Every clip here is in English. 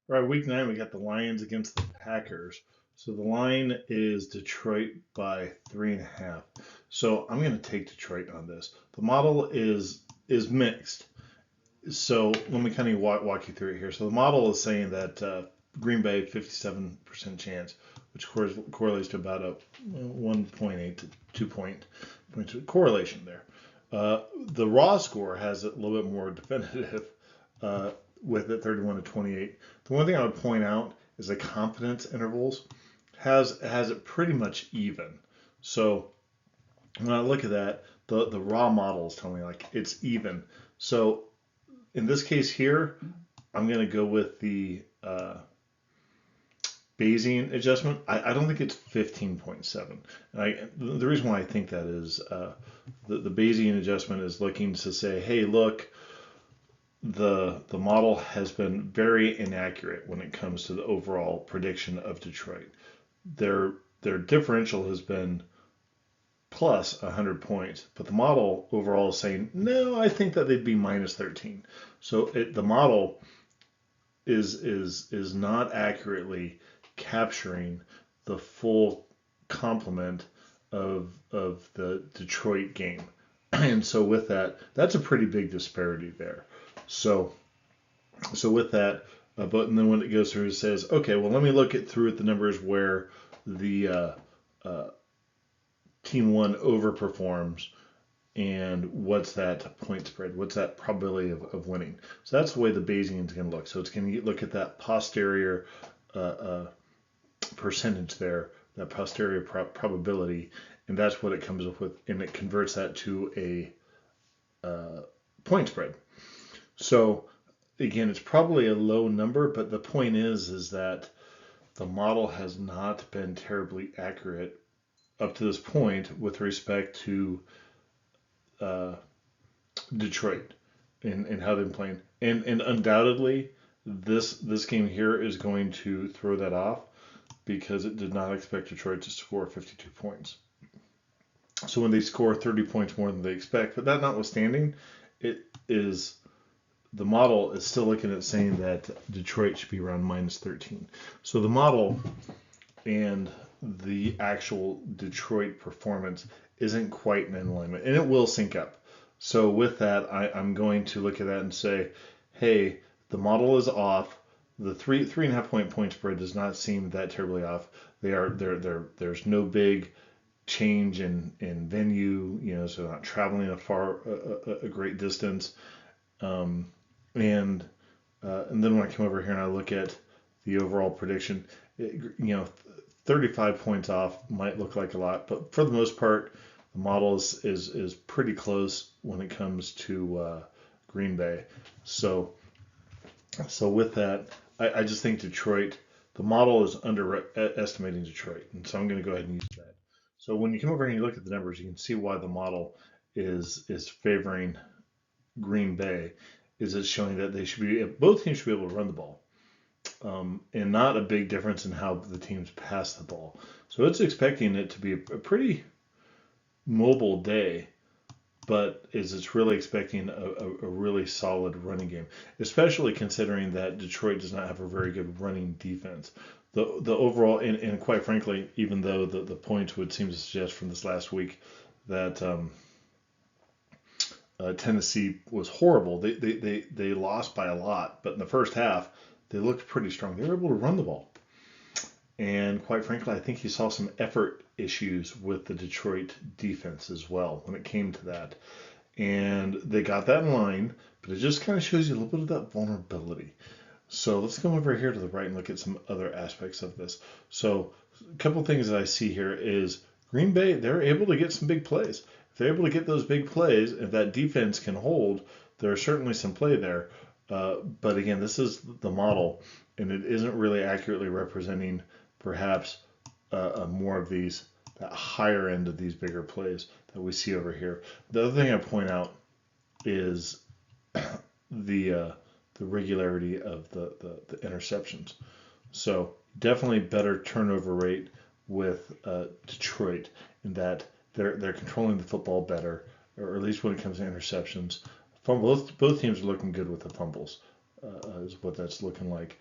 All right, week 9, we got the Lions against the Packers. So the line is Detroit by 3.5. So I'm going to take Detroit on this. The model is mixed. So let me kind of walk you through it here. So the model is saying that Green Bay 57% chance, which correlates to about a 1.8 to 2 point correlation there. The raw score has it a little bit more definitive uh, with it 31 to 28. The one thing I would point out is the confidence intervals has it pretty much even. So when I look at that, the raw models tell me like it's even. So in this case here, I'm going to go with the Bayesian adjustment. I don't think it's 15.7. The reason why I think that is the Bayesian adjustment is looking to say, hey, look, the model has been very inaccurate when it comes to the overall prediction of Detroit. Their their differential has been plus 100 points, but the model overall is saying no. I think that they'd be minus 13. So the model is not accurately capturing the full complement of the Detroit game. And so with that, that's a pretty big disparity there. So with that, but and then when it goes through, it says, okay, well, let me look at through at the numbers where the uh, team one overperforms and what's that point spread? What's that probability of winning? So that's the way the Bayesian is going to look. So it's going to look at that posterior uh, percentage there, that posterior probability, and that's what it comes up with, and it converts that to a point spread. So again, it's probably a low number, but the point is that the model has not been terribly accurate up to this point with respect to uh, Detroit and how they've been playing. And undoubtedly, this game here is going to throw that off because it did not expect Detroit to score 52 points. So when they score 30 points more than they expect, but that notwithstanding, it is the model is still looking at saying that Detroit should be around minus 13. So the model and the actual Detroit performance isn't quite in alignment, and it will sync up. So with that, I'm going to look at that and say, hey, the model is off. The 3.5 point spread does not seem that terribly off. There's no big change in venue, so not traveling a great distance. Um, and and then when I come over here and I look at the overall prediction, 35 points off might look like a lot, but for the most part, the model is pretty close when it comes to Green Bay. So with that, I just think Detroit, the model is underestimating Detroit, and so I'm going to go ahead and use that. So when you come over and you look at the numbers, you can see why the model is favoring Green Bay. Is it's showing that they should be both teams should be able to run the ball, and not a big difference in how the teams pass the ball. So it's expecting it to be a pretty mobile day, but is it's really expecting a really solid running game, especially considering that Detroit does not have a very good running defense. The overall, and quite frankly, even though the points would seem to suggest from this last week that Tennessee was horrible. They lost by a lot, but in the first half, they looked pretty strong. They were able to run the ball. And quite frankly, I think you saw some effort issues with the Detroit defense as well when it came to that. And they got that in line, but it just kind of shows you a little bit of that vulnerability. So let's come over here to the right and look at some other aspects of this. So a couple of things that I see here is Green Bay, they're able to get some big plays. If they're able to get those big plays, if that defense can hold, there's certainly some play there. But again, this is the model, and it isn't really accurately representing perhaps more of these, that higher end of these bigger plays that we see over here. The other thing I point out is the uh, the regularity of the interceptions. So definitely better turnover rate with Detroit in that they're controlling the football better, or at least when it comes to interceptions. Both teams are looking good with the fumbles, is what that's looking like.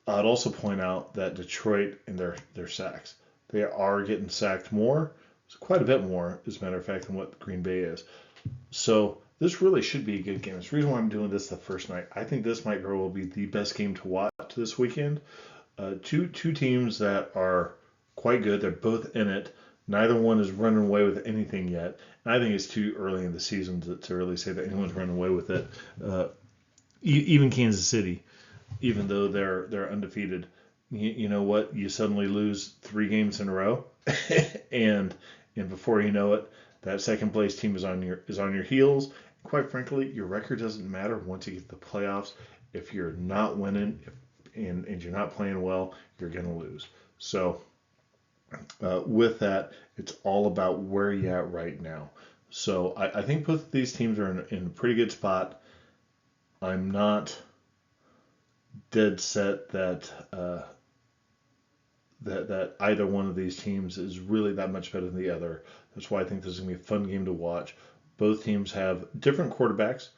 I'd also point out that Detroit and their sacks, they are getting sacked more, quite a bit more, as a matter of fact, than what Green Bay is. So this really should be a good game. It's the reason why I'm doing this the first night. I think this might very well be the best game to watch this weekend. Two teams that are quite good. They're both in it. Neither one is running away with anything yet. And I think it's too early in the season to really say that anyone's running away with it. Even Kansas City, even though they're undefeated, you know what? You suddenly lose 3 games in a row, and before you know it, that second place team is on your heels. Quite frankly, your record doesn't matter once you get to the playoffs. If you're not winning, and you're not playing well, you're going to lose. So with that, it's all about where you're at right now. So I think both of these teams are in a pretty good spot. I'm not dead set that that either one of these teams is really that much better than the other. That's why I think this is going to be a fun game to watch. Both teams have different quarterbacks.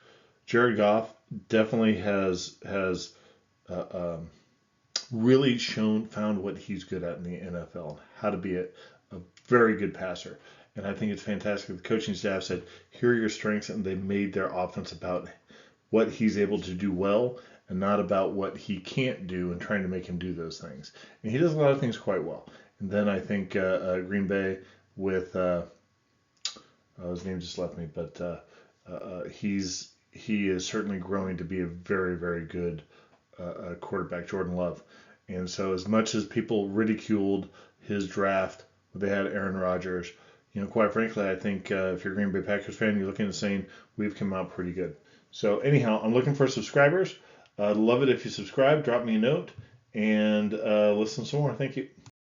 Jared Goff definitely has really found what he's good at in the NFL, how to be a very good passer. And I think it's fantastic. The coaching staff said, here are your strengths, and they made their offense about what he's able to do well and not about what he can't do and trying to make him do those things. And he does a lot of things quite well. And then I think Green Bay with his name just left me, but he is certainly growing to be a very, very good quarterback, Jordan Love. And so as much as people ridiculed his draft, they had Aaron Rodgers, quite frankly, I think if you're a Green Bay Packers fan, you're looking and saying, we've come out pretty good. So anyhow, I'm looking for subscribers. I'd love it if you subscribe, drop me a note, and listen some more. Thank you.